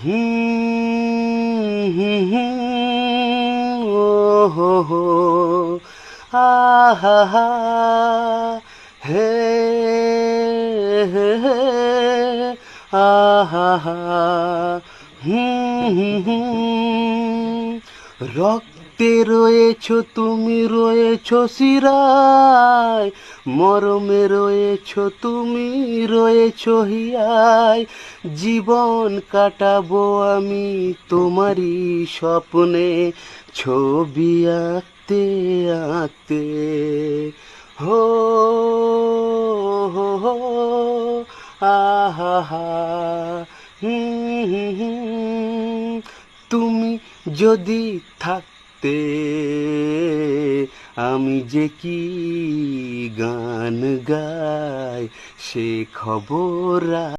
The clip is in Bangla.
হুম হুম হুম, ও হো হো, হা হা, হে হে হে, হা হা, হুম হুম হুম। রক্তে রয়েছো তুমি, রয়েছো শিরায়, মরমে রয়েছো তুমি, রয়েছো হিয়ায়। জীবন কাটাবো আমি তোমারই স্বপ্নে, ছবি আঁকতে আঁকতে। হো হো হো, আহা হা, হুম হুম হুম। তুমি যদি থাকতে, আমি যে কি গান গাই সে খবর